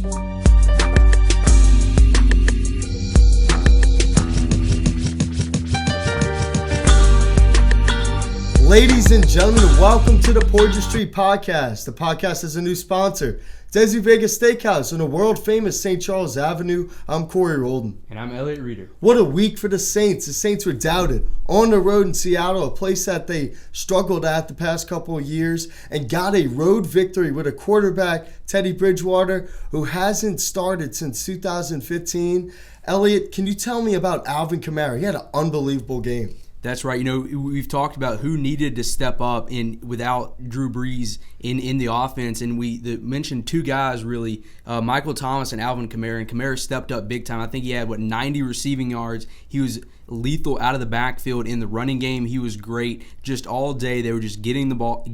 Ladies and gentlemen, welcome to the Poydras podcast. The podcast is a new sponsor, Desi Vegas Steakhouse on the world-famous St. Charles Avenue. I'm Corey Rholdon. And I'm Elliot Reeder. What a week for the Saints. The Saints were doubted on the road in Seattle, a place that they struggled at the past couple of years, and got a road victory with a quarterback, Teddy Bridgewater, who hasn't started since 2015. Elliot, can you tell me about Alvin Kamara? He had an unbelievable game. That's right. You know, we've talked about who needed to step up without Drew Brees in the offense, and we mentioned two guys really, Michael Thomas and Alvin Kamara. And Kamara stepped up big time. I think he had 90 receiving yards. He was lethal out of the backfield in the running game. He was great just all day. They were just getting the ball,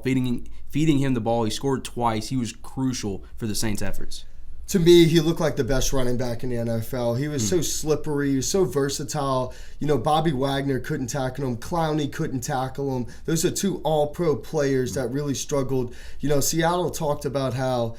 feeding him the ball. He scored twice. He was crucial for the Saints' efforts. To me, he looked like the best running back in the NFL. He was so slippery. He was so versatile. You know, Bobby Wagner couldn't tackle him. Clowney couldn't tackle him. Those are two all-pro players that really struggled. You know, Seattle talked about how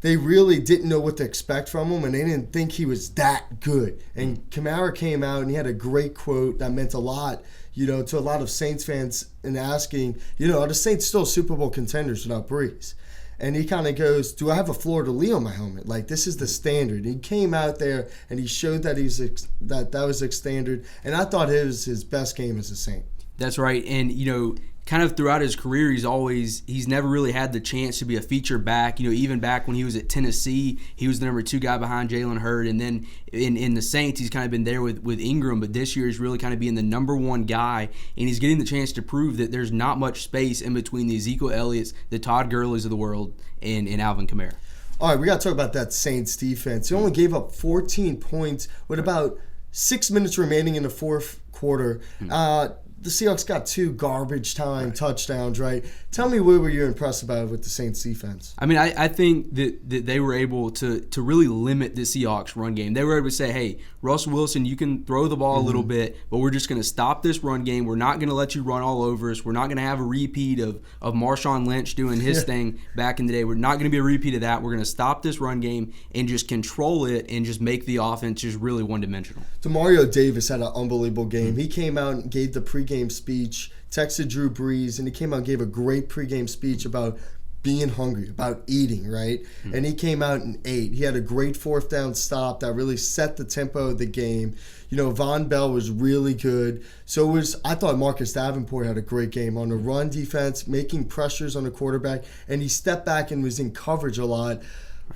they really didn't know what to expect from him, and they didn't think he was that good. And Kamara came out, and he had a great quote that meant a lot, you know, to a lot of Saints fans in asking, you know, are the Saints still Super Bowl contenders without Brees? And he kind of goes, do I have a fleur-de-lis on my helmet? Like, this is the standard. He came out there, and he showed that that was the standard. And I thought it was his best game as a Saint. That's right. And, you know, kind of throughout his career, he's never really had the chance to be a feature back. You know, even back when he was at Tennessee, he was the number 2 guy behind Jalen Hurd. And then in the Saints, he's kind of been there with Ingram. But this year, he's really kind of being the number 1 guy. And he's getting the chance to prove that there's not much space in between the Ezekiel Elliott's, the Todd Gurley's of the world, and Alvin Kamara. All right, we got to talk about that Saints defense. He only gave up 14 points with about 6 minutes remaining in the fourth quarter. The Seahawks got 2 garbage time touchdowns, right? Tell me what were you impressed about with the Saints defense? I mean, I think that they were able to really limit the Seahawks run game. They were able to say, hey, Russell Wilson, you can throw the ball a little bit, but we're just going to stop this run game. We're not going to let you run all over us. We're not going to have a repeat of Marshawn Lynch doing his thing back in the day. We're not going to be a repeat of that. We're going to stop this run game and just control it and just make the offense just really one-dimensional. Demario Davis had an unbelievable game. He came out and gave the pregame speech, texted Drew Brees, and he came out and gave a great pregame speech about being hungry, about eating, right? And he came out and ate. He had a great 4th down stop that really set the tempo of the game. You know, Von Bell was really good. So I thought Marcus Davenport had a great game on the run defense, making pressures on the quarterback, and he stepped back and was in coverage a lot.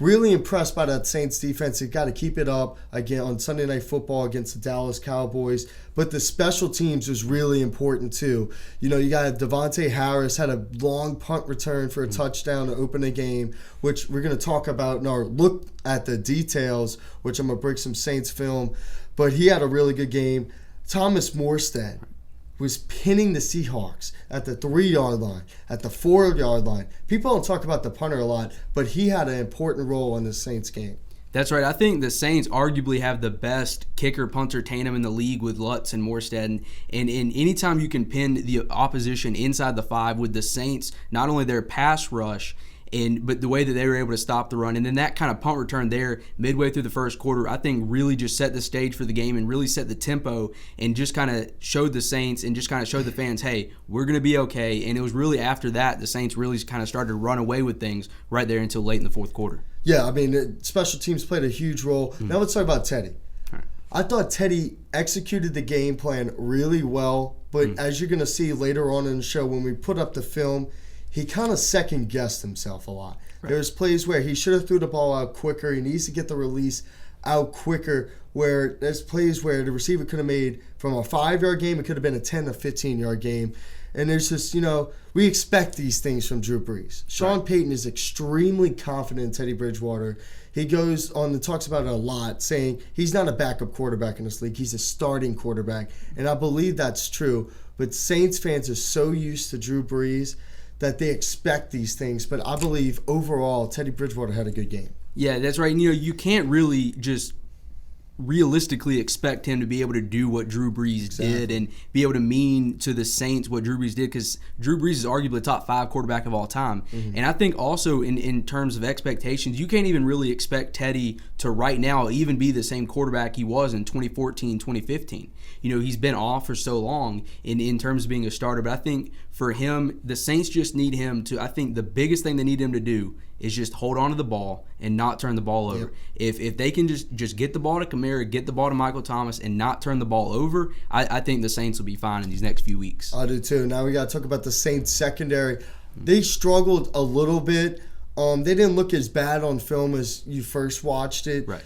Really impressed by that Saints defense. They've got to keep it up again on Sunday Night Football against the Dallas Cowboys. But the special teams was really important too. You know, you got Devontae Harris had a long punt return for a touchdown to open the game, which we're going to talk about in our look at the details, which I'm going to break some Saints film. But he had a really good game. Thomas Morstead was pinning the Seahawks at the 3-yard line, at the 4-yard line. People don't talk about the punter a lot, but he had an important role in the Saints game. That's right. I think the Saints arguably have the best kicker-punter tandem in the league with Lutz and Morstead. And anytime you can pin the opposition inside the 5 with the Saints, not only their pass rush, but the way that they were able to stop the run. And then that kind of punt return there midway through the first quarter, I think really just set the stage for the game and really set the tempo and just kind of showed the Saints and just kind of showed the fans, hey, we're going to be okay. And it was really after that the Saints really kind of started to run away with things right there until late in the fourth quarter. Yeah, I mean, special teams played a huge role. Now let's talk about Teddy. All right. I thought Teddy executed the game plan really well, but as you're going to see later on in the show when we put up the film, he kind of second-guessed himself a lot. Right. There's plays where he should have threw the ball out quicker. He needs to get the release out quicker, where there's plays where the receiver could have made from a 5-yard game, it could have been a 10 to 15-yard game. And there's just, you know, we expect these things from Drew Brees. Sean Payton is extremely confident in Teddy Bridgewater. He goes on and talks about it a lot, saying he's not a backup quarterback in this league. He's a starting quarterback. And I believe that's true. But Saints fans are so used to Drew Brees that they expect these things. But I believe overall Teddy Bridgewater had a good game. Yeah, that's right. You know, you can't really just realistically expect him to be able to do what Drew Brees did and be able to mean to the Saints what Drew Brees did, because Drew Brees is arguably a top 5 quarterback of all time. And I think also in terms of expectations, you can't even really expect Teddy to right now even be the same quarterback he was in 2014, 2015. He's been off for so long in terms of being a starter. But I think for him, the Saints just need him to, I think the biggest thing they need him to do is just hold on to the ball and not turn the ball over. Yep. If they can just get the ball to Kamara, get the ball to Michael Thomas, and not turn the ball over, I think the Saints will be fine in these next few weeks. I do too. Now we got to talk about the Saints secondary. They struggled a little bit. They didn't look as bad on film as you first watched it. Right.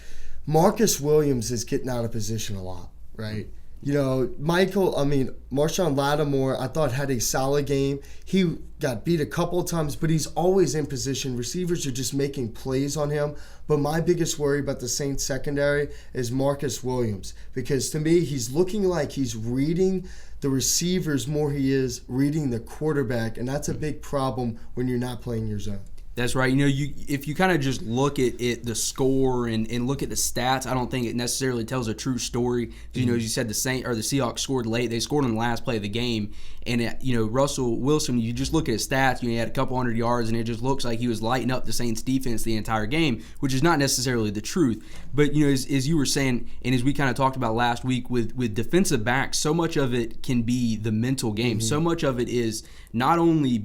Marcus Williams is getting out of position a lot, right? Marshawn Lattimore, I thought had a solid game. He got beat a couple of times, but he's always in position. Receivers are just making plays on him. But my biggest worry about the Saints secondary is Marcus Williams, because to me, he's looking like he's reading the receivers more he is reading the quarterback, and that's a big problem when you're not playing your zone. That's right. If you kind of just look at the score and look at the stats, I don't think it necessarily tells a true story. As you said, the Seahawks scored late. They scored on the last play of the game, and Russell Wilson. You just look at his stats. He had a couple hundred yards, and it just looks like he was lighting up the Saints defense the entire game, which is not necessarily the truth. But as you were saying, and as we kind of talked about last week with defensive backs, so much of it can be the mental game. So much of it is not only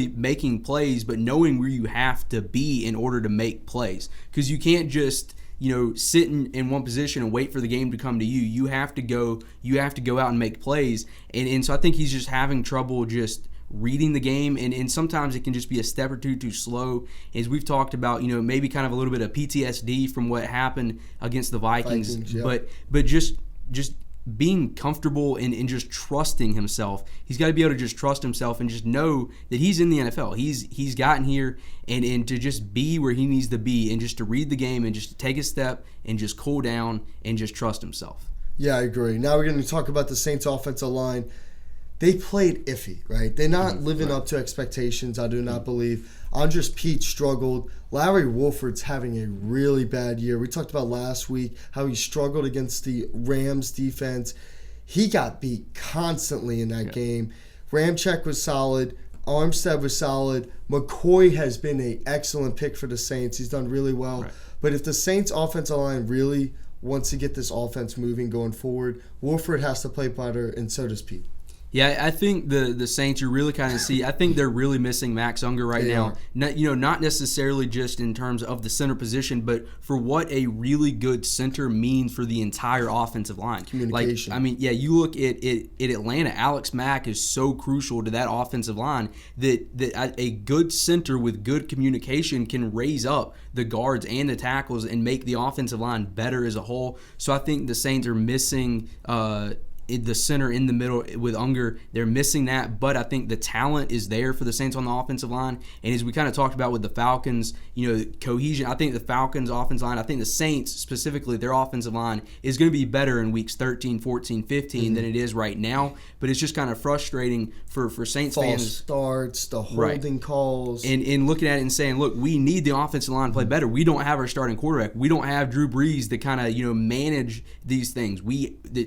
making plays, but knowing where you have to be in order to make plays. Because you can't just sit in one position and wait for the game to come to you. You have to go out and make plays. And so I think he's just having trouble just reading the game, and sometimes it can just be a step or two too slow. As we've talked about, maybe kind of a little bit of PTSD from what happened against the Vikings. Yep. But just being comfortable and just trusting himself. He's got to be able to just trust himself and just know that he's in the NFL. He's gotten here and to just be where he needs to be, and just to read the game and just to take a step and just cool down and just trust himself. Yeah, I agree. Now we're going to talk about the Saints offensive line. They played iffy, right? They're not living up to expectations, I do not believe. Andres Pete struggled. Larry Wolford's having a really bad year. We talked about last week how he struggled against the Rams defense. He got beat constantly in that game. Ramczyk was solid. Armstead was solid. McCoy has been an excellent pick for the Saints. He's done really well. Right. But if the Saints offensive line really wants to get this offense moving going forward, Wolford has to play better, and so does Pete. Yeah, I think the Saints, you really kind of see, I think they're really missing Max Unger right now. Not necessarily just in terms of the center position, but for what a really good center means for the entire offensive line. Communication. You look at Atlanta, Alex Mack is so crucial to that offensive line that a good center with good communication can raise up the guards and the tackles and make the offensive line better as a whole. So I think the Saints are missing the center in the middle with Unger. They're missing that, but I think the talent is there for the Saints on the offensive line. And as we kind of talked about with the Falcons, cohesion, I think the Falcons offensive line, I think the Saints specifically, their offensive line is going to be better in weeks 13, 14, 15 than it is right now. But it's just kind of frustrating for Saints False fans. starts, the holding calls. And looking at it and saying, look, we need the offensive line to play better. We don't have our starting quarterback. We don't have Drew Brees to kind of, manage these things.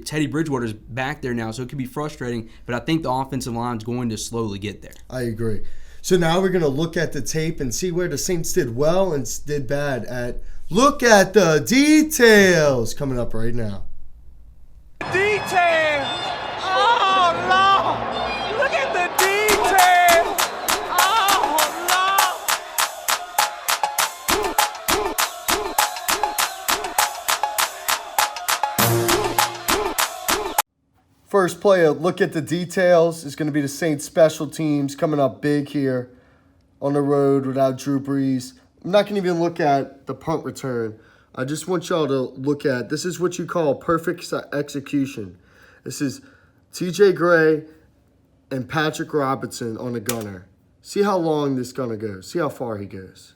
Teddy Bridgewater's back there now, so it could be frustrating, but I think the offensive line is going to slowly get there. I agree. So now we're going to look at the tape and see where the Saints did well and did bad at. Look at the details coming up right now. Details! Oh, Lord! Look at the details! Oh, Lord! First play, a look at the details, is going to be the Saints special teams coming up big here on the road without Drew Brees. I'm not going to even look at the punt return. I just want y'all to look at, this is what you call perfect execution. This is TJ Gray and Patrick Robinson on the gunner. See how long this gunner goes. See how far he goes.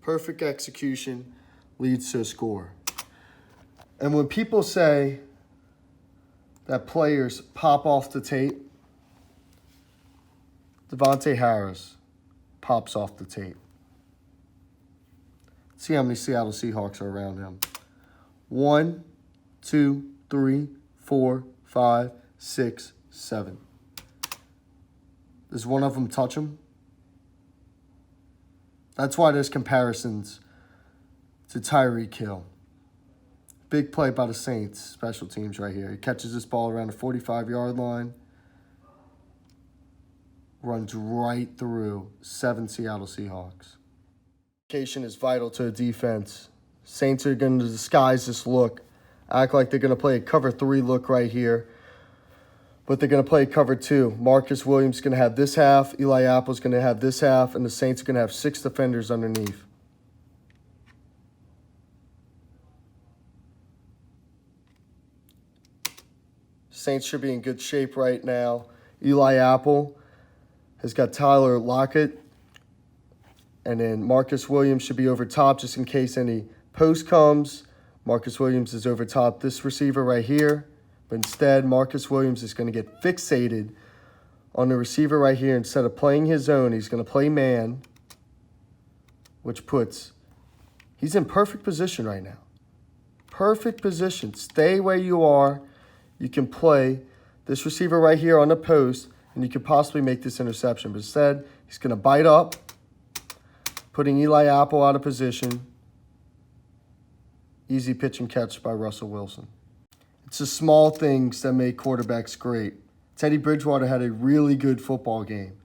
Perfect execution leads to a score. And when people say that players pop off the tape, Devontae Harris pops off the tape. See how many Seattle Seahawks are around him. 1, 2, 3, 4, 5, 6, 7. Does one of them touch him? That's why there's comparisons to Tyreek Hill. Big play by the Saints, special teams right here. He catches this ball around the 45-yard line. Runs right through 7 Seattle Seahawks. Communication is vital to a defense. Saints are going to disguise this look. Act like they're going to play a cover 3 look right here. But they're going to play cover 2. Marcus Williams is going to have this half. Eli Apple's going to have this half. And the Saints are going to have 6 defenders underneath. Saints should be in good shape right now. Eli Apple has got Tyler Lockett. And then Marcus Williams should be over top just in case any post comes. Marcus Williams is over top this receiver right here. But instead, Marcus Williams is going to get fixated on the receiver right here. Instead of playing his own, he's going to play man, which puts, he's in perfect position right now. Perfect position. Stay where you are. You can play this receiver right here on the post, and you could possibly make this interception. But instead, he's going to bite up, putting Eli Apple out of position. Easy pitch and catch by Russell Wilson. It's the small things that make quarterbacks great. Teddy Bridgewater had a really good football game.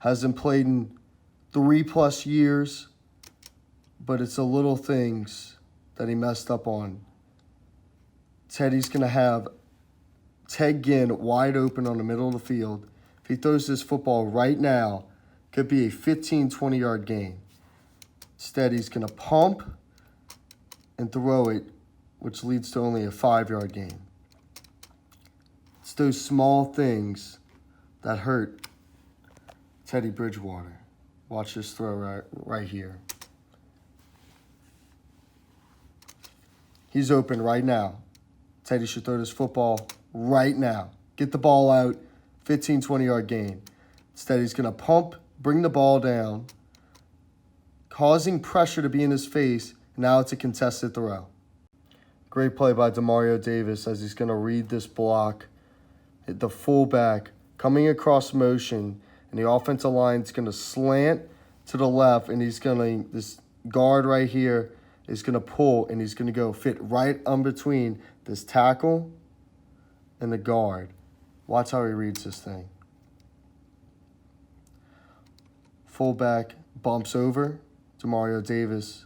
Hasn't played in 3+ years, but it's the little things that he messed up on. Teddy's going to have Ted Ginn wide open on the middle of the field. If he throws this football right now, it could be a 15, 20-yard game. Instead, he's going to pump and throw it, which leads to only a 5-yard gain. It's those small things that hurt Teddy Bridgewater. Watch this throw right here. He's open right now. Teddy should throw this football right now. Get the ball out, 15, 20-yard gain. Instead, he's going to pump, bring the ball down, causing pressure to be in his face. Now it's a contested throw. Great play by Demario Davis as he's going to read this block. Hit the fullback coming across motion, and the offensive line is going to slant to the left, and this guard right here is going to pull, and he's going to go fit right in between this tackle and the guard. Watch how he reads this thing. Fullback bumps over. Demario Davis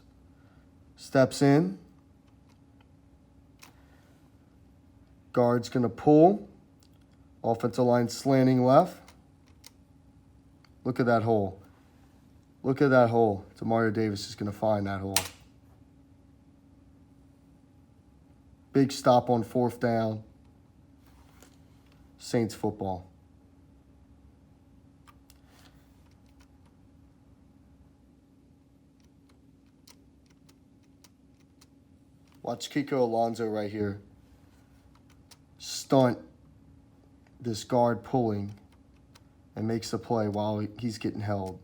steps in. Guard's going to pull. Offensive line slanting left. Look at that hole. Look at that hole. Demario Davis is going to find that hole. Big stop on 4th down. Saints football. Watch Kiko Alonso right here stunt this guard pulling and makes the play while he's getting held.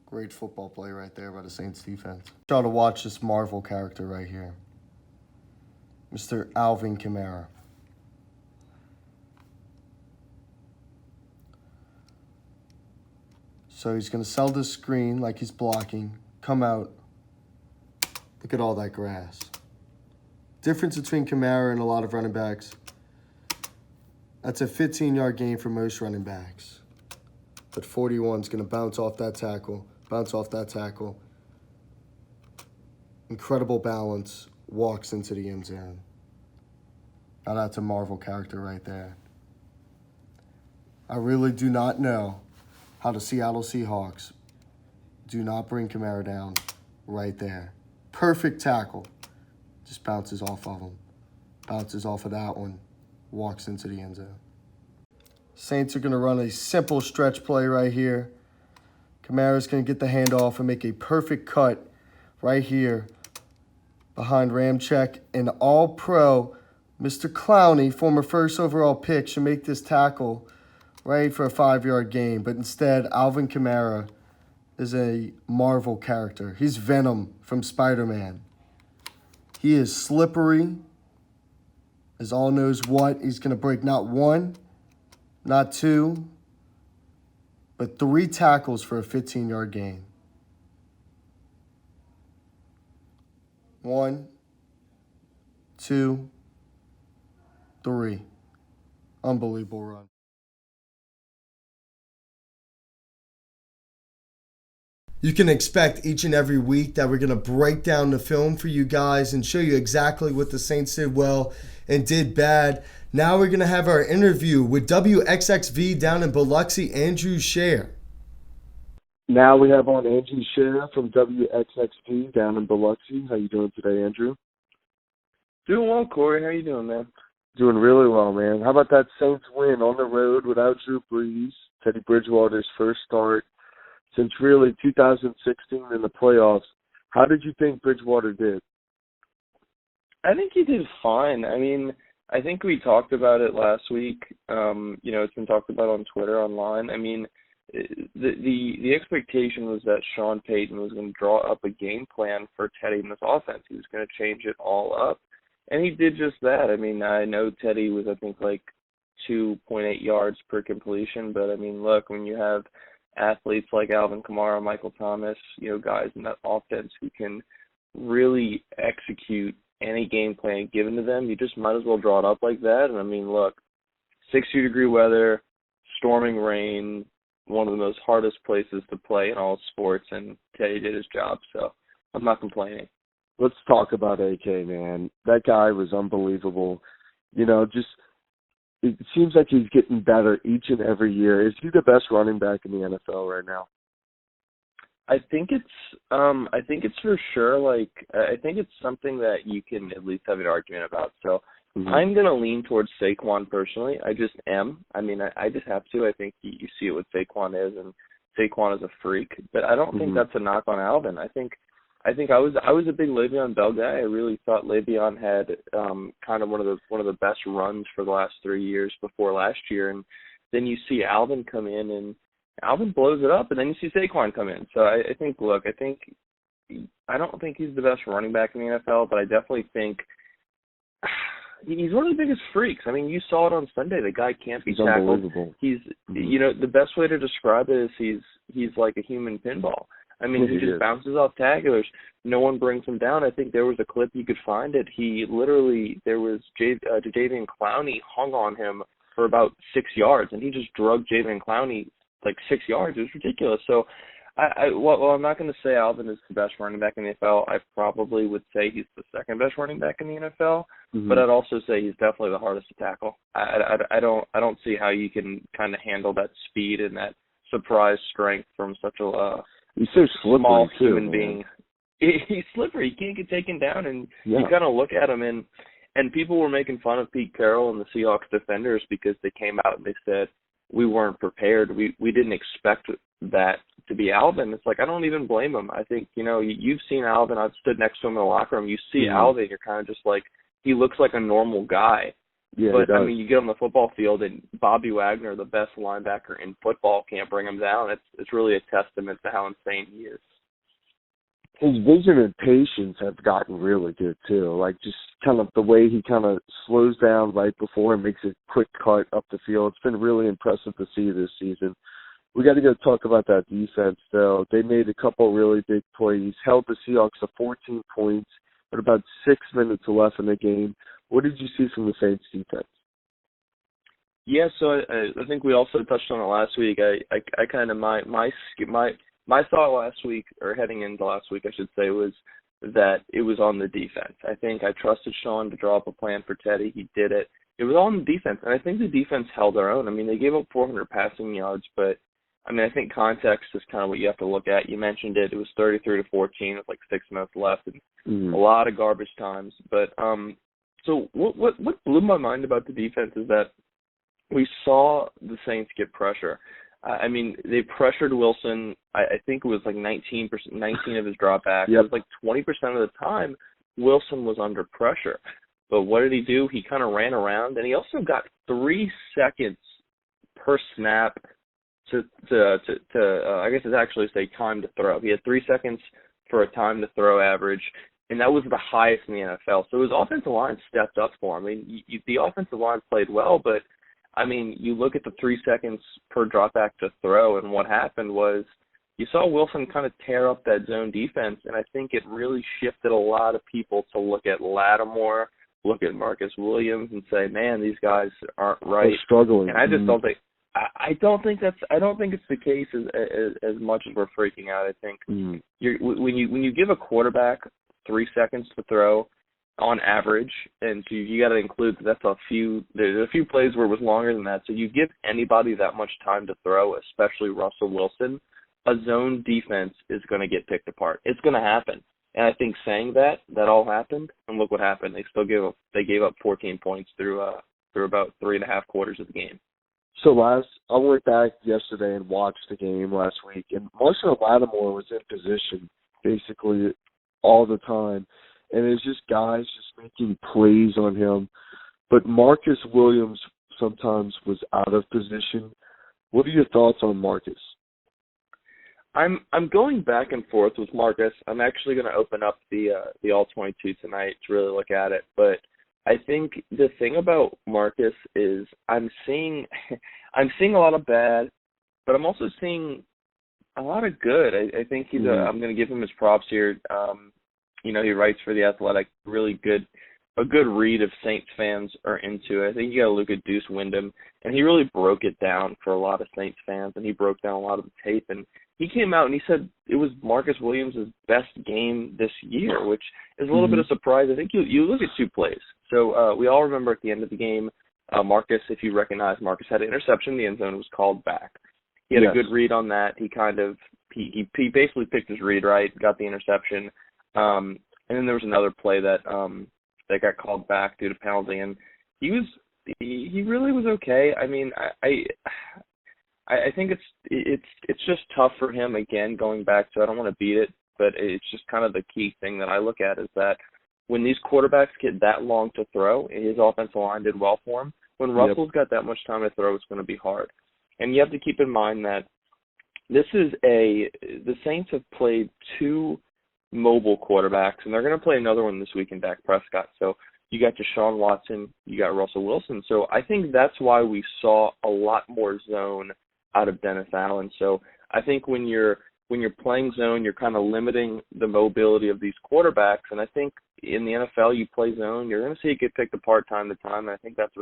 Great football play right there by the Saints defense. Try to watch this Marvel character right here. Mr. Alvin Kamara. So he's going to sell this screen like he's blocking. Come out. Look at all that grass. Difference between Kamara and a lot of running backs. That's a 15-yard gain for most running backs. But 41's going to bounce off that tackle. Bounce off that tackle. Incredible balance. Walks into the end zone. Now that's a Marvel character right there. I really do not know how the Seattle Seahawks do not bring Kamara down right there. Perfect tackle. Just bounces off of him. Bounces off of that one. Walks into the end zone. Saints are going to run a simple stretch play right here. Kamara's going to get the handoff and make a perfect cut right here behind Ramczyk, and All-Pro Mr. Clowney, former first overall pick, should make this tackle right for a 5-yard gain. But instead, Alvin Kamara is a Marvel character. He's Venom from Spider-Man. He is slippery as all knows what. He's going to break not one, not two, but 3 tackles for a 15-yard gain. 1, 2, 3. Unbelievable run. You can expect each and every week that we're going to break down the film for you guys and show you exactly what the Saints did well and did bad. Now we're going to have our interview with WXXV down in Biloxi, Andrew Scherer. Now we have on Andrew Scherer from WXXV down in Biloxi. How you doing today, Andrew? Doing well, Corey. How you doing, man? Doing really well, man. How about that Saints win on the road without Drew Brees? Teddy Bridgewater's first start since really 2016 in the playoffs. How did you think Bridgewater did? I think he did fine. I mean, I think we talked about it last week. It's been talked about on Twitter, online. I mean, the expectation was that Sean Payton was going to draw up a game plan for Teddy in this offense. He was going to change it all up, and he did just that. I mean, I know Teddy was, I think, like 2.8 yards per completion, but I mean, look, when you have athletes like Alvin Kamara, Michael Thomas, guys in that offense who can really execute any game plan given to them, you just might as well draw it up like that. And I mean, look, 60-degree weather, storming rain, one of the most hardest places to play in all sports, and Teddy did his job, so I'm not complaining. Let's talk about AK, man. That guy was unbelievable. It seems like he's getting better each and every year. Is he the best running back in the NFL right now? I think it's for sure. I think it's something that you can at least have an argument about. So I'm going to lean towards Saquon personally. I just am. I mean, I just have to. I think you see it what Saquon is, and Saquon is a freak. But I don't think that's a knock on Alvin. I think I was a big Le'Veon Bell guy. I really thought Le'Veon had kind of one of the best runs for the last 3 years before last year, and then you see Alvin come in and Alvin blows it up, and then you see Saquon come in. So I don't think he's the best running back in the NFL, but I definitely think he's one of the biggest freaks. I mean, you saw it on Sunday. The guy can't be tackled. He's the best way to describe it is he's like a human pinball. I mean, he just bounces off tacklers. No one brings him down. I think there was a clip you could find it. There was Jadeveon Clowney hung on him for about 6 yards, and he just drugged Jadeveon Clowney like 6 yards. It was ridiculous. So, I'm not going to say Alvin is the best running back in the NFL. I probably would say he's the second best running back in the NFL, but I'd also say he's definitely the hardest to tackle. I don't see how you can kind of handle that speed and that surprise strength from such a he's so small too, human being. He's slippery. He can't get taken down, and you kind of look at him, and people were making fun of Pete Carroll and the Seahawks defenders because they came out and they said, we weren't prepared. We didn't expect that to be Alvin. It's like, I don't even blame him. I think, you've seen Alvin. I've stood next to him in the locker room. You see Alvin, you're kind of just like, he looks like a normal guy. Yeah, but, I mean, you get on the football field and Bobby Wagner, the best linebacker in football, can't bring him down. It's really a testament to how insane he is. His vision and patience have gotten really good, too. Like, just kind of the way he kind of slows down right before and makes a quick cut up the field. It's been really impressive to see this season. We got to go talk about that defense, though. They made a couple really big plays, held the Seahawks to 14 points with about 6 minutes left in the game. What did you see from the Saints defense? Yeah, so I think we also touched on it last week. I kind of my thought last week, or heading into last week, I should say, was that it was on the defense. I think I trusted Sean to draw up a plan for Teddy. He did it. It was all on the defense, and I think the defense held their own. I mean, they gave up 400 passing yards, but I mean, I think context is kind of what you have to look at. You mentioned it. It was 33-14 with like 6 minutes left and a lot of garbage times. But so what blew my mind about the defense is that we saw the Saints get pressure. I mean, they pressured Wilson. I think it was like 19% of his dropbacks. It was like 20% of the time. Wilson was under pressure. But what did he do? He kind of ran around, and he also got 3 seconds per snap to I guess it's actually say time to throw. He had 3 seconds for a time to throw average, and that was the highest in the NFL. So his offensive line stepped up for him. I mean, the offensive line played well, but I mean, you look at the 3 seconds per drop back to throw, and what happened was you saw Wilson kind of tear up that zone defense, and I think it really shifted a lot of people to look at Lattimore, look at Marcus Williams, and say, man, these guys aren't right. They're struggling. And I just don't think. I don't think it's the case as much as we're freaking out. I think when you give a quarterback 3 seconds to throw on average, and so you got to include there's a few plays where it was longer than that. So you give anybody that much time to throw, especially Russell Wilson, a zone defense is going to get picked apart. It's going to happen. And I think saying that all happened, and look what happened. They gave up 14 points through about 3.5 quarters of the game. So I went back yesterday and watched the game last week, and Marshall Lattimore was in position basically all the time, and it's just guys just making plays on him. But Marcus Williams sometimes was out of position. What are your thoughts on Marcus? I'm going back and forth with Marcus. I'm actually going to open up the All-22 tonight to really look at it, but I think the thing about Marcus is I'm seeing a lot of bad, but I'm also seeing a lot of good. I think he's I'm going to give him his props here. He writes for The Athletic, a good read if Saints fans are into it. I think you got to look at Deuce Wyndham, and he really broke it down for a lot of Saints fans, and he broke down a lot of the tape, and he came out and he said it was Marcus Williams' best game this year, which is a little bit of a surprise. I think you look at 2 plays. So we all remember at the end of the game, Marcus, if you recognize, Marcus had an interception. The end zone was called back. He had a good read on that. He he basically picked his read right, got the interception. And then there was another play that got called back due to penalty, and he really was okay. I mean, I think it's just tough for him, again, going back to, I don't want to beat it, but it's just kind of the key thing that I look at is that when these quarterbacks get that long to throw, his offensive line did well for him. When Russell's got that much time to throw, it's going to be hard. And you have to keep in mind that the Saints have played 2 mobile quarterbacks, and they're going to play another one this week in Dak Prescott. So you got Deshaun Watson, you got Russell Wilson. So I think that's why we saw a lot more zone out of Dennis Allen. So I think when you're playing zone, you're kind of limiting the mobility of these quarterbacks. And I think in the NFL, you play zone, you're going to see it get picked apart time to time. And I think that's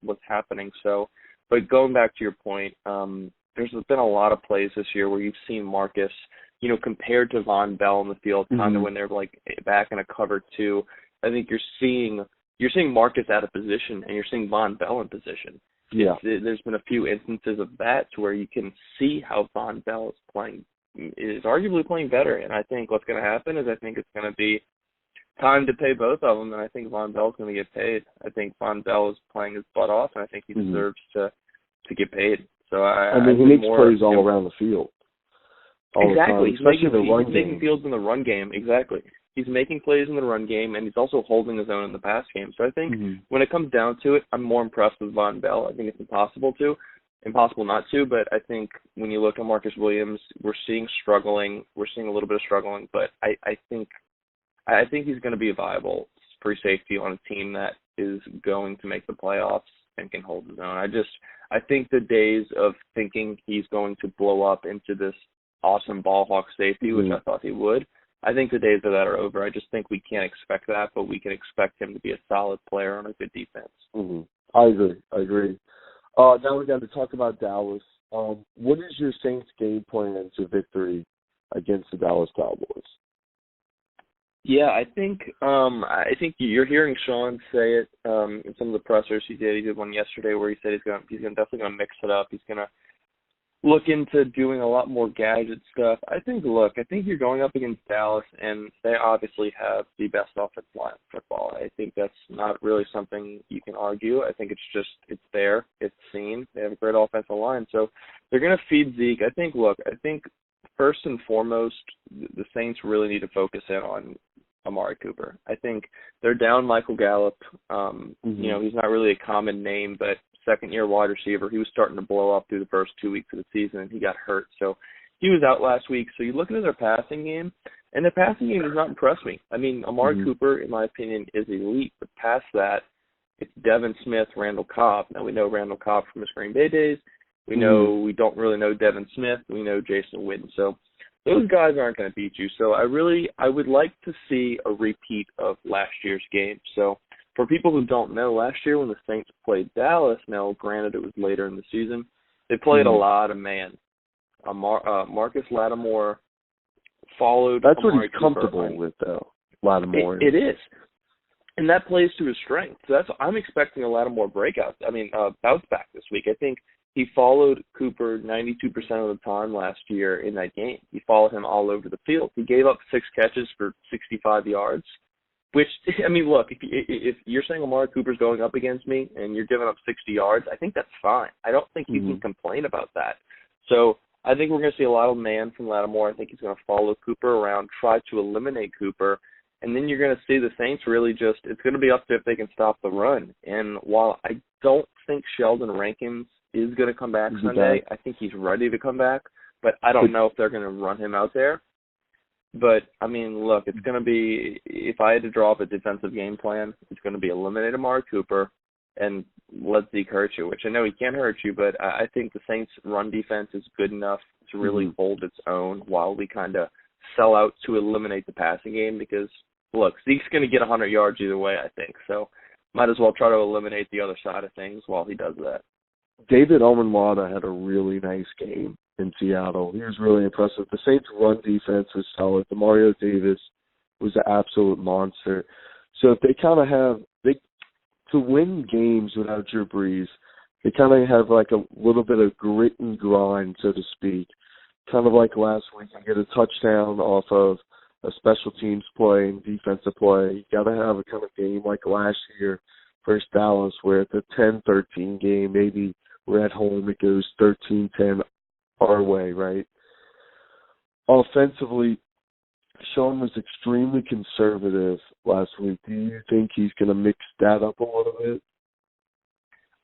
what's happening. So, but going back to your point, there's been a lot of plays this year where you've seen Marcus, compared to Von Bell in the field, kind of when they're like back in a cover 2. I think you're seeing Marcus out of position, and you're seeing Von Bell in position. Yeah, there's been a few instances of that to where you can see how Von Bell is arguably playing better. And I think what's going to happen is I think it's going to be time to pay both of them, and I think Von Bell's going to get paid. I think Von Bell is playing his butt off, and I think he deserves to get paid. So I mean, he makes plays all around the field. Exactly. He's making fields in the run game. Exactly. He's making plays in the run game, and he's also holding his own in the pass game. So I think when it comes down to it, I'm more impressed with Von Bell. I think it's impossible not to, but I think when you look at Marcus Williams, we're seeing a little bit of struggling, but I think he's going to be a viable free safety on a team that is going to make the playoffs and can hold his own. I think the days of thinking he's going to blow up into this awesome ball hawk safety, which I thought he would, I think the days of that are over. I just think we can't expect that, but we can expect him to be a solid player on a good defense. I agree. Now we got to talk about Dallas. What is your Saints game plan to victory against the Dallas Cowboys? Yeah, I think you're hearing Sean say it in some of the pressers he did. He did one yesterday where he said he's definitely gonna mix it up. He's gonna look into doing a lot more gadget stuff. I think you're going up against Dallas, and they obviously have the best offensive line in football. I think that's not really something you can argue. I think it's there, it's seen. They have a great offensive line, so they're going to feed Zeke. I think first and foremost, the Saints really need to focus in on Amari Cooper. I think they're down Michael Gallup. You know, he's not really a common name, but second-year wide receiver. He was starting to blow up through the first 2 weeks of the season, and he got hurt. So he was out last week. So you look at their passing game, and their passing game does not impress me. I mean, Amari Cooper, in my opinion, is elite. But past that, it's Devin Smith, Randall Cobb. Now, we know Randall Cobb from his Green Bay days. We know we don't really know Devin Smith. We know Jason Witten. So those guys aren't going to beat you. So I would like to see a repeat of last year's game. So for people who don't know, last year when the Saints played Dallas, now granted it was later in the season, they played a lot of man. Marcus Lattimore followed. That's Amari what he's comfortable Cooper. with, though. Lattimore. It is. And that plays to his strength. So I'm expecting a Lattimore breakout. Bounce back this week. I think he followed Cooper 92% of the time last year in that game. He followed him all over the field. He gave up 6 catches for 65 yards, which, I mean, look, if you're saying Amari Cooper's going up against me and you're giving up 60 yards, I think that's fine. I don't think you can complain about that. So I think we're going to see a lot of man from Lattimore. I think he's going to follow Cooper around, try to eliminate Cooper. And then you're going to see the Saints really just, it's going to be up to if they can stop the run. And while I don't think Sheldon Rankins is going to come back Sunday, I think he's ready to come back. But I don't know if they're going to run him out there. But, I mean, look, it's going to be, if I had to draw up a defensive game plan, it's going to be eliminate Amari Cooper and let Zeke hurt you, which I know he can't hurt you, but I think the Saints' run defense is good enough to really hold its own while we kind of sell out to eliminate the passing game because, look, Zeke's going to get 100 yards either way, I think. So might as well try to eliminate the other side of things while he does that. David Omenwada had a really nice game in Seattle. He was really impressive. The Saints' run defense was solid. Demario Davis was an absolute monster. So if they kind of have to win games without Drew Brees, they kind of have like a little bit of grit and grind, so to speak. Kind of like last week, you get a touchdown off of a special teams play and defensive play. You got to have a kind of game like last year versus Dallas, where it's a 10-13 game. Maybe we're at home, it goes 13-10 our way, right? Offensively, Sean was extremely conservative last week. Do you think he's going to mix that up a little bit?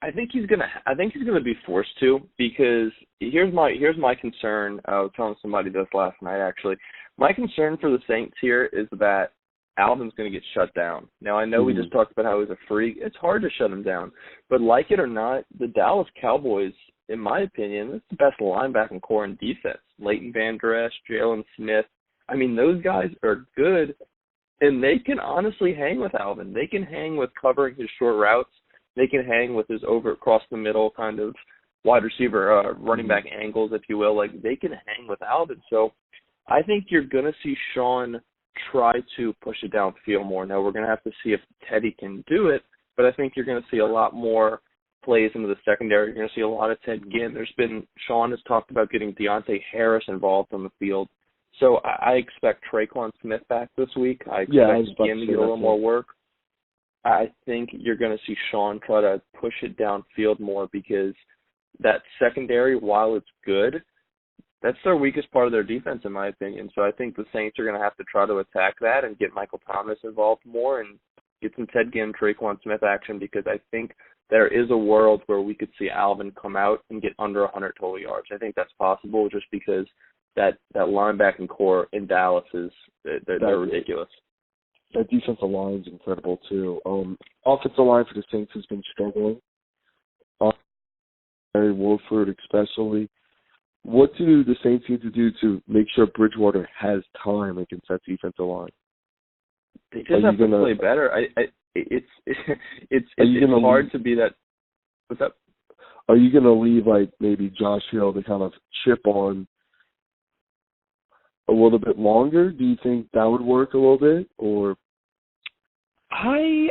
I think he's gonna be forced to, because here's my concern. I was telling somebody this last night actually. My concern for the Saints here is that Alvin's going to get shut down. Now I know we just talked about how he's a freak. It's hard to shut him down, but like it or not, the Dallas Cowboys, in my opinion, is the best linebacking core in defense. Leighton Van Der Esch, Jalen Smith. I mean, those guys are good, and they can honestly hang with Alvin. They can hang with covering his short routes. They can hang with his over across the middle kind of wide receiver, running back angles, if you will. Like, they can hang with Alvin. So I think you're going to see Sean try to push it downfield more. Now, we're going to have to see if Teddy can do it, but I think you're going to see a lot more plays into the secondary. You're going to see a lot of Ted Ginn. Sean has talked about getting Deontay Harris involved on the field. So I expect Traquan Smith back this week. I expect Ginn to get a little more work. I think you're going to see Sean try to push it downfield more, because that secondary, while it's good, that's their weakest part of their defense, in my opinion. So I think the Saints are going to have to try to attack that and get Michael Thomas involved more and get some Ted Ginn, Traquan Smith action, because I think there is a world where we could see Alvin come out and get under 100 total yards. I think that's possible, just because that linebacking core in Dallas they're ridiculous. That defensive line is incredible, too. Offensive line for the Saints has been struggling. Mary Wolford especially. What do the Saints need to do to make sure Bridgewater has time against that defensive line? They just have to play better. It's hard to be that. What's up? Are you going to leave, like, maybe Josh Hill to kind of chip on a little bit longer? Do you think that would work a little bit, or? I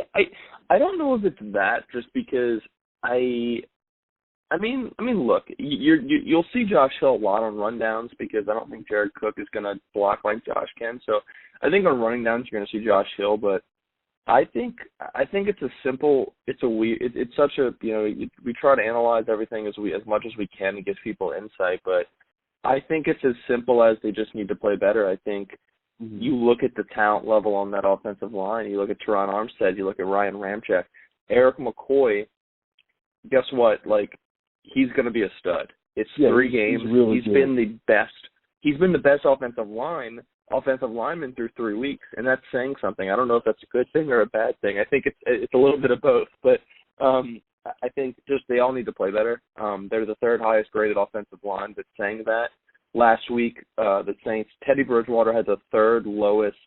don't know if it's that, just because I mean, look, you'll see Josh Hill a lot on rundowns, because I don't think Jared Cook is going to block like Josh can. So I think on running downs you're going to see Josh Hill, but I think it's such a, we try to analyze everything as much as we can to give people insight, but I think it's as simple as they just need to play better. I think you look at the talent level on that offensive line. You look at Teron Armstead. You look at Ryan Ramczyk. Eric McCoy, guess what? Like, he's going to be a stud. It's 3 games. He's been the best. He's been the best offensive lineman through 3 weeks, and that's saying something. I don't know if that's a good thing or a bad thing. I think it's a little bit of both, but I think just they all need to play better. They're the 3rd highest graded offensive line that's saying that. Last week, the Saints, Teddy Bridgewater had the 3rd lowest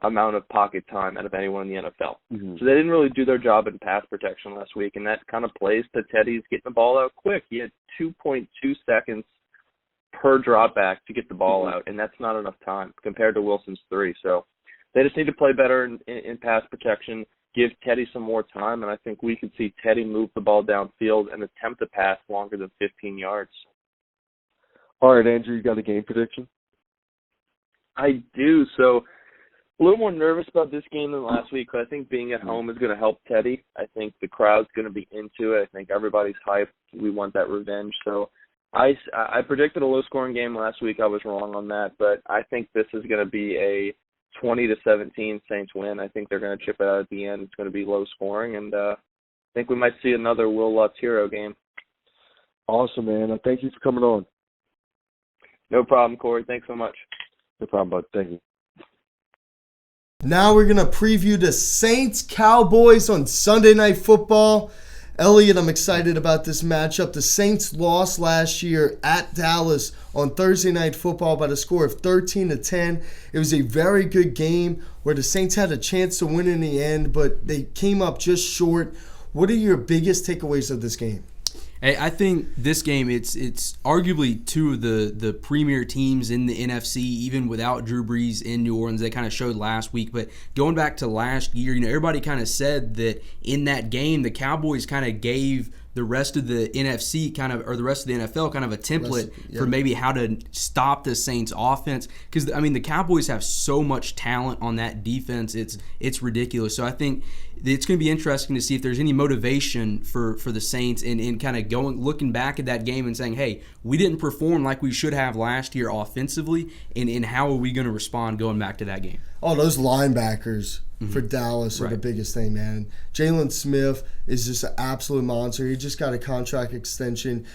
amount of pocket time out of anyone in the NFL. So they didn't really do their job in pass protection last week, and that kind of plays to Teddy's getting the ball out quick. He had 2.2 seconds per drop back to get the ball out, and that's not enough time compared to Wilson's 3. So they just need to play better in pass protection, give Teddy some more time, and I think we could see Teddy move the ball downfield and attempt to pass longer than 15 yards. All right, Andrew, you got a game prediction? I do. So a little more nervous about this game than last week, but I think being at home is going to help Teddy. I think the crowd's going to be into it. I think everybody's hyped. We want that revenge. So I predicted a low-scoring game last week. I was wrong on that, but I think this is going to be a 20-17 Saints win. I think they're going to chip it out at the end. It's going to be low-scoring, and I think we might see another Will Lutz hero game. Awesome, man. Thank you for coming on. No problem, Corey. Thanks so much. No problem, bud. Thank you. Now we're going to preview the Saints-Cowboys on Sunday Night Football. Elliot, I'm excited about this matchup. The Saints lost last year at Dallas on Thursday Night Football by the score of 13-10. It was a very good game where the Saints had a chance to win in the end, but they came up just short. What are your biggest takeaways of this game? Hey, I think this game, it's arguably 2 of the premier teams in the NFC, even without Drew Brees in New Orleans. They kind of showed last week. But going back to last year, everybody kind of said that in that game, the Cowboys kind of gave the rest of the NFC or the rest of the NFL kind of a template for maybe how to stop the Saints offense. Because, I mean, the Cowboys have so much talent on that defense. It's ridiculous. So I think it's going to be interesting to see if there's any motivation for the Saints in kind of looking back at that game and saying, hey, we didn't perform like we should have last year offensively, and how are we going to respond going back to that game? Oh, those linebackers for Dallas are the biggest thing, man. Jalen Smith is just an absolute monster. He just got a contract extension.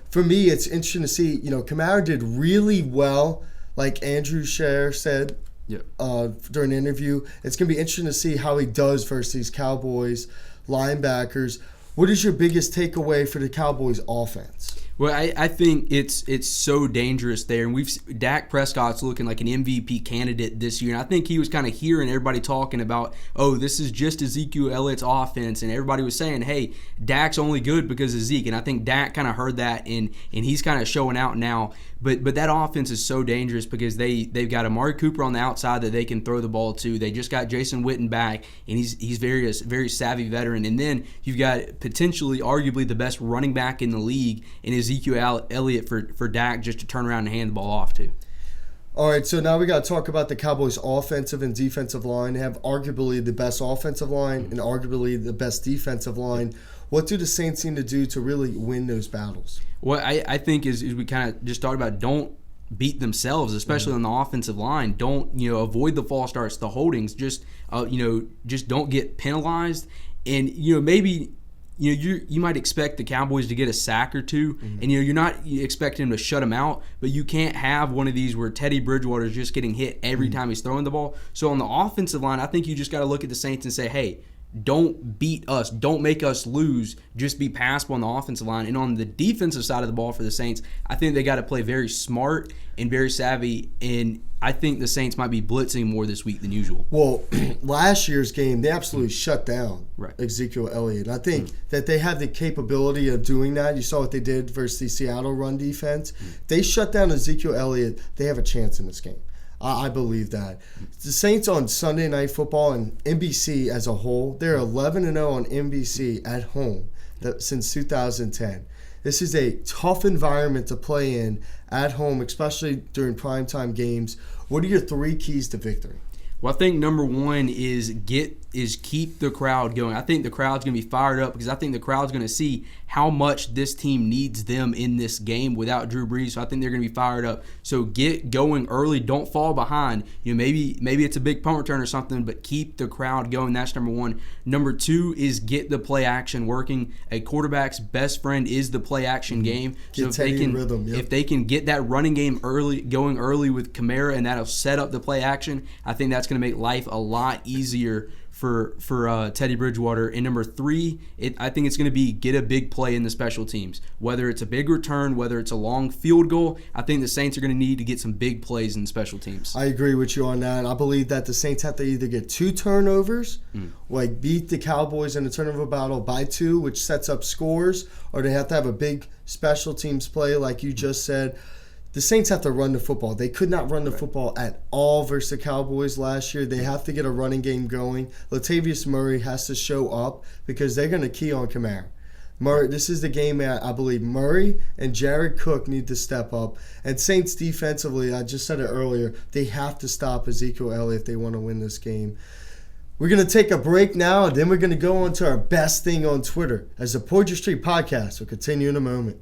For me, it's interesting to see, Kamara did really well, like Andrew Scherer said during the interview. It's going to be interesting to see how he does versus these Cowboys linebackers. What is your biggest takeaway for the Cowboys offense? Well, I think it's so dangerous there, and Dak Prescott's looking like an MVP candidate this year, and I think he was kind of hearing everybody talking about, oh, this is just Ezekiel Elliott's offense, and everybody was saying, hey, Dak's only good because of Zeke, and I think Dak kind of heard that, and he's kind of showing out now. But that offense is so dangerous because they've got Amari Cooper on the outside that they can throw the ball to. They just got Jason Witten back, and he's very savvy veteran. And then you've got potentially, arguably, the best running back in the league in Ezekiel Elliott for Dak just to turn around and hand the ball off to. All right, so now we got to talk about the Cowboys' offensive and defensive line. They have arguably the best offensive line and arguably the best defensive line. What do the Saints need to do to really win those battles? What I think is we kind of just talked about, don't beat themselves, especially on the offensive line. Don't avoid the false starts, the holdings. Just don't get penalized. And maybe you might expect the Cowboys to get a sack or two, and you're not expecting them to shut them out. But you can't have one of these where Teddy Bridgewater is just getting hit every time he's throwing the ball. So on the offensive line, I think you just got to look at the Saints and say, hey, don't beat us. Don't make us lose. Just be passable on the offensive line. And on the defensive side of the ball for the Saints, I think they got to play very smart and very savvy. And I think the Saints might be blitzing more this week than usual. Well, last year's game, they absolutely shut down Ezekiel Elliott. I think that they have the capability of doing that. You saw what they did versus the Seattle run defense. They shut down Ezekiel Elliott. They have a chance in this game. I believe that. The Saints on Sunday Night Football and NBC as a whole, they're 11-0 on NBC at home since 2010. This is a tough environment to play in at home, especially during primetime games. What are your 3 keys to victory? Well, I think number one is get is keep the crowd going. I think the crowd's going to be fired up because I think the crowd's going to see how much this team needs them in this game without Drew Brees. So I think they're going to be fired up. So get going early. Don't fall behind. Maybe it's a big punt return or something, but keep the crowd going. That's number one. Number two is get the play action working. A quarterback's best friend is the play action game. Get Teddy in rhythm. Yep. If they can get that running game going early with Kamara, and that'll set up the play action, I think that's going to make life a lot easier for Teddy Bridgewater. And number three, I think it's going to be get a big play in the special teams. Whether it's a big return, whether it's a long field goal, I think the Saints are going to need to get some big plays in the special teams. I agree with you on that. I believe that the Saints have to either get 2 turnovers, like beat the Cowboys in the turnover battle by 2, which sets up scores, or they have to have a big special teams play like you just said. The Saints have to run the football. They could not run the football at all versus the Cowboys last year. They have to get a running game going. Latavius Murray has to show up because they're going to key on Kamara. Murray, this is the game I believe Murray and Jared Cook need to step up. And Saints defensively, I just said it earlier, they have to stop Ezekiel Elliott if they want to win this game. We're going to take a break now, and then we're going to go on to our best thing on Twitter as the Poydras Street Podcast will continue in a moment.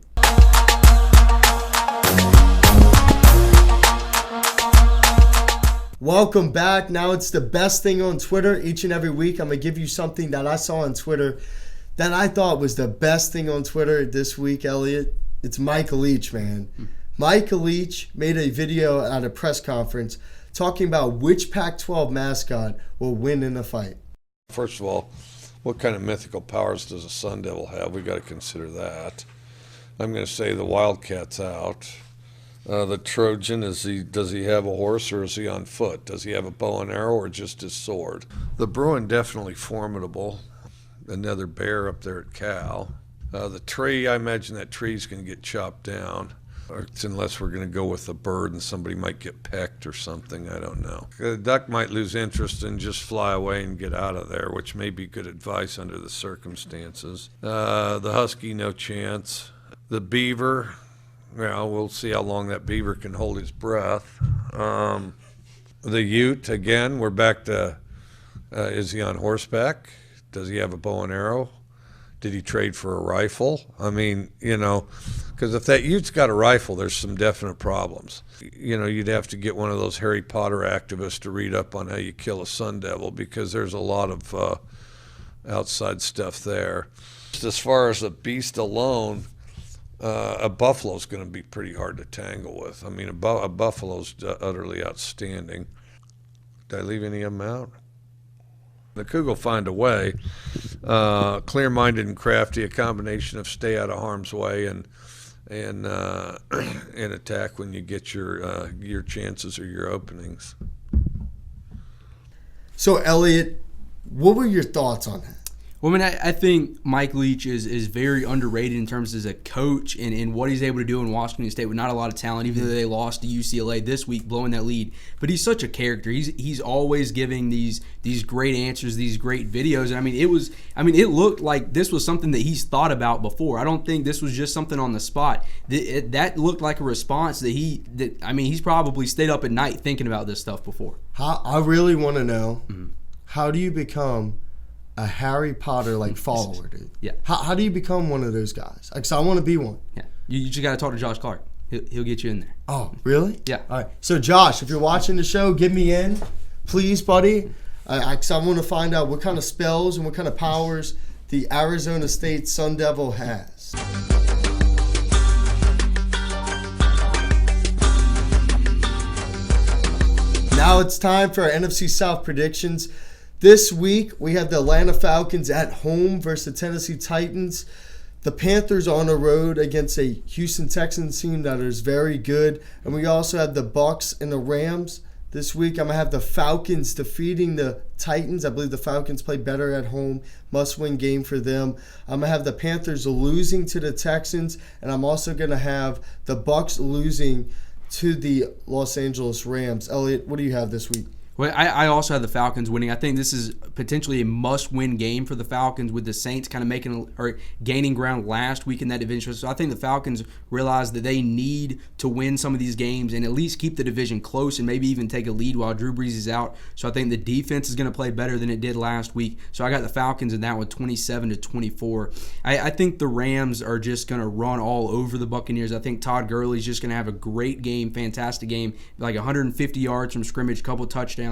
Welcome back. Now it's the best thing on Twitter. Each and every week, I'm going to give you something that I saw on Twitter that I thought was the best thing on Twitter this week, Elliot. It's Mike Leach, man. Mike Leach made a video at a press conference talking about which Pac-12 mascot will win in a fight. First of all, what kind of mythical powers does a Sun Devil have? We've got to consider that. I'm going to say the Wildcat's out. The Trojan, does he have a horse or is he on foot? Does he have a bow and arrow or just his sword? The Bruin, definitely formidable. Another bear up there at Cal. The tree, I imagine that tree's going to get chopped down. Unless we're going to go with a bird and somebody might get pecked or something, I don't know. The duck might lose interest and just fly away and get out of there, which may be good advice under the circumstances. The husky, no chance. The beaver, well, we'll see how long that beaver can hold his breath. The ute, again, we're back to, is he on horseback? Does he have a bow and arrow? Did he trade for a rifle? I mean, because if that ute's got a rifle, there's some definite problems. You'd have to get one of those Harry Potter activists to read up on how you kill a sun devil because there's a lot of outside stuff there. As far as a beast alone, a buffalo's going to be pretty hard to tangle with. I mean, a buffalo's utterly outstanding. Did I leave any of them out? The Cougar will find a way. Clear-minded and crafty, a combination of stay out of harm's way and attack when you get your chances or your openings. So, Elliot, what were your thoughts on that? Well, I mean, I think Mike Leach is very underrated in terms as a coach and what he's able to do in Washington State with not a lot of talent, even though they lost to UCLA this week, blowing that lead. But he's such a character. He's always giving these great answers, these great videos. And it looked like this was something that he's thought about before. I don't think this was just something on the spot. That looked like a response that he's probably stayed up at night thinking about this stuff before. I really want to know, how do you become a Harry Potter follower, dude? Yeah. How do you become one of those guys? Because I want to be one. Yeah. You just got to talk to Josh Clark. He'll get you in there. Oh, really? Yeah. All right. So, Josh, if you're watching the show, get me in, please, buddy. Because I want to find out what kind of spells and what kind of powers the Arizona State Sun Devil has. Now it's time for our NFC South predictions. This week, we have the Atlanta Falcons at home versus the Tennessee Titans. The Panthers on the road against a Houston Texans team that is very good. And we also have the Bucs and the Rams. This week, I'm going to have the Falcons defeating the Titans. I believe the Falcons play better at home. Must-win game for them. I'm going to have the Panthers losing to the Texans. And I'm also going to have the Bucs losing to the Los Angeles Rams. Elliot, what do you have this week? Well, I also have the Falcons winning. I think this is potentially a must-win game for the Falcons, with the Saints kind of gaining ground last week in that division. So I think the Falcons realize that they need to win some of these games and at least keep the division close and maybe even take a lead while Drew Brees is out. So I think the defense is going to play better than it did last week. So I got the Falcons in that one, 27-24. I think the Rams are just going to run all over the Buccaneers. I think Todd Gurley's just going to have a great game, fantastic game, like 150 yards from scrimmage, couple touchdowns.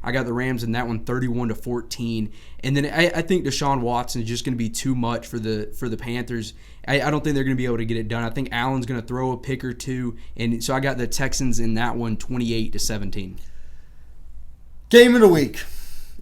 I got the Rams in that one, 31-14. And then I think Deshaun Watson is just going to be too much for the Panthers. I don't think they're going to be able to get it done. I think Allen's going to throw a pick or two, and so I got the Texans in that one, 28-17. Game of the week.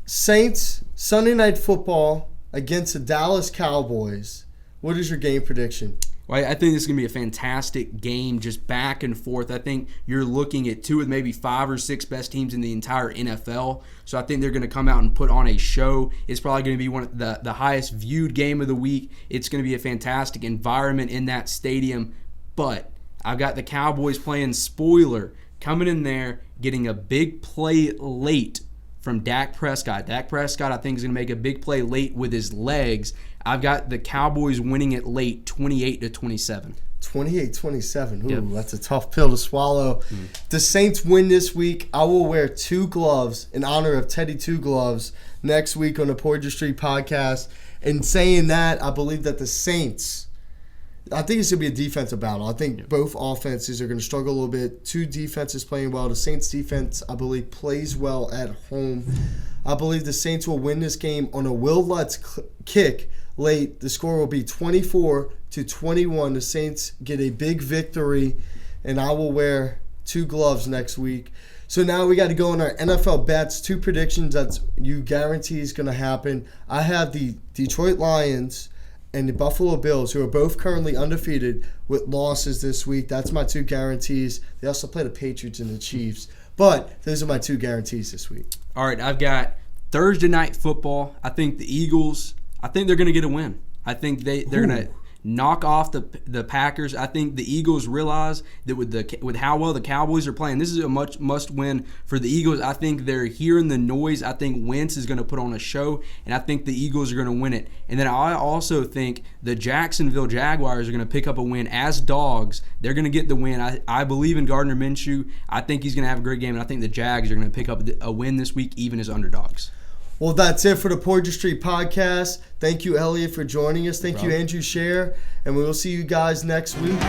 Saints, Sunday Night Football against the Dallas Cowboys. What is your game prediction? Well, I think this is going to be a fantastic game, just back and forth. I think you're looking at two of maybe 5 or 6 best teams in the entire NFL. So I think they're going to come out and put on a show. It's probably going to be one of the highest viewed game of the week. It's going to be a fantastic environment in that stadium. But I've got the Cowboys playing spoiler, coming in there, getting a big play late from Dak Prescott. Dak Prescott, I think, is going to make a big play late with his legs. I've got the Cowboys winning it late, 28-27. 28-27. Ooh, Yep. That's a tough pill to swallow. The Saints win this week. I will wear 2 gloves in honor of Teddy Two Gloves next week on the Poydras Street podcast. And saying that, I believe that the Saints, I think it's going to be a defensive battle. I think both offenses are going to struggle a little bit. 2 defenses playing well. The Saints defense, I believe, plays well at home. I believe the Saints will win this game on a Will Lutz kick late. The score will be 24-21. The Saints get a big victory, and I will wear 2 gloves next week. So now we got to go on our NFL bets. 2 predictions that you guarantee is going to happen. I have the Detroit Lions and the Buffalo Bills, who are both currently undefeated with losses this week. That's my 2 guarantees. They also play the Patriots and the Chiefs. But those are my 2 guarantees this week. All right, I've got Thursday Night Football. I think the Eagles, I think they're going to get a win. I think they're going to knock off the Packers. I think the Eagles realize that with how well the Cowboys are playing, this is a must win for the Eagles. I think they're hearing the noise. I think Wentz is going to put on a show, and I think the Eagles are going to win it. And then I also think the Jacksonville Jaguars are going to pick up a win as dogs. They're going to get the win. I believe in Gardner Minshew. I think he's going to have a great game, and I think the Jags are going to pick up a win this week, even as underdogs. Well, that's it for the Poydras Street podcast. Thank you, Elliot, for joining us. Thank you, Andrew Scherer. And we will see you guys next week.